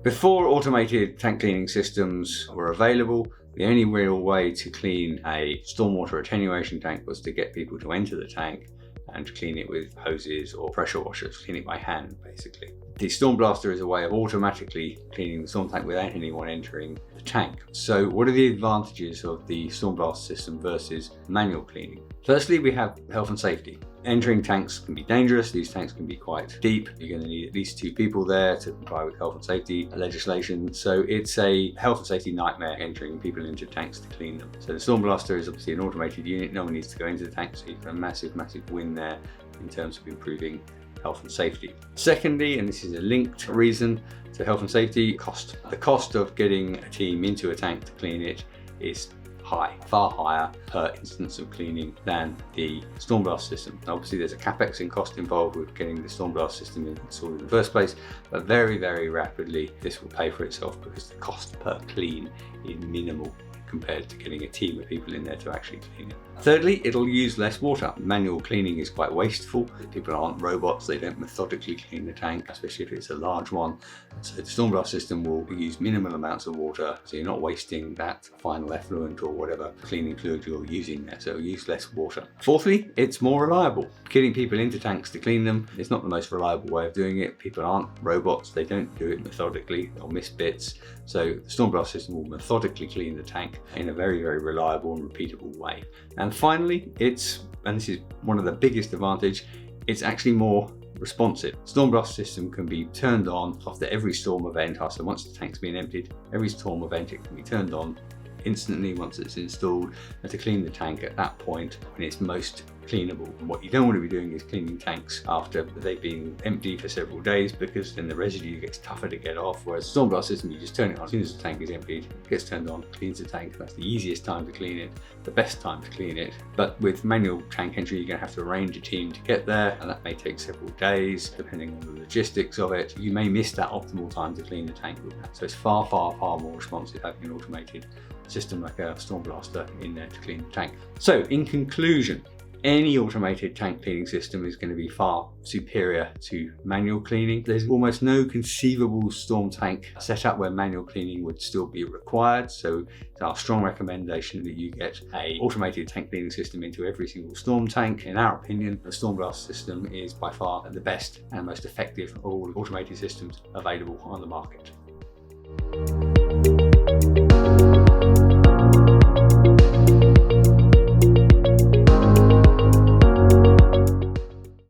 Before automated tank cleaning systems were available, the only real way to clean a stormwater attenuation tank was to get people to enter the tank and clean it with hoses or pressure washers, clean it by hand basically. The StormBlaster is a way of automatically cleaning the storm tank without anyone entering the tank. So what are the advantages of the StormBlaster system versus manual cleaning? Firstly, we have health and safety. Entering tanks can be dangerous. These tanks can be quite deep. You're going to need at least 2 people there to comply with health and safety legislation. So it's a health and safety nightmare entering people into tanks to clean them. So the StormBlaster is obviously an automated unit. No one needs to go into the tank, so you've got a massive win there in terms of improving health and safety. Secondly, and this is a linked reason to health and safety, cost. The cost of getting a team into a tank to clean it is high, far higher per instance of cleaning than the StormBlaster system. Obviously there's a capex in cost involved with getting the StormBlaster system installed in the first place, but very rapidly this will pay for itself because the cost per clean is minimal compared to getting a team of people in there to actually clean it. Thirdly, it'll use less water. Manual cleaning is quite wasteful. People aren't robots, they don't methodically clean the tank, especially if it's a large one. So the StormBlaster system will use minimal amounts of water, so you're not wasting that final effluent or whatever cleaning fluid you're using there, so it'll use less water. Fourthly, it's more reliable. Getting people into tanks to clean them is not the most reliable way of doing it. People aren't robots, they don't do it methodically, they'll miss bits. So the StormBlaster system will methodically clean the tank in a very reliable and repeatable way. And finally, and this is one of the biggest advantage, it's actually more responsive. StormBlaster system can be turned on after every storm event. So once the tank's been emptied, every storm event it can be turned on instantly once it's installed, and to clean the tank at that point when it's most cleanable. And what you don't want to be doing is cleaning tanks after they've been empty for several days, because then the residue gets tougher to get off. Whereas StormBlaster system, you just turn it on as soon as the tank is emptied, it gets turned on, cleans the tank. That's the easiest time to clean it, the best time to clean it. But with manual tank entry, you're going to have to arrange a team to get there, and that may take several days depending on the logistics of it. You may miss that optimal time to clean the tank with that. So it's far more responsive having an automated system like a StormBlaster in there to clean the tank. So in conclusion, any automated tank cleaning system is going to be far superior to manual cleaning. There's almost no conceivable storm tank setup where manual cleaning would still be required. So it's our strong recommendation that you get an automated tank cleaning system into every single storm tank. In our opinion, the StormBlaster system is by far the best and most effective of all automated systems available on the market.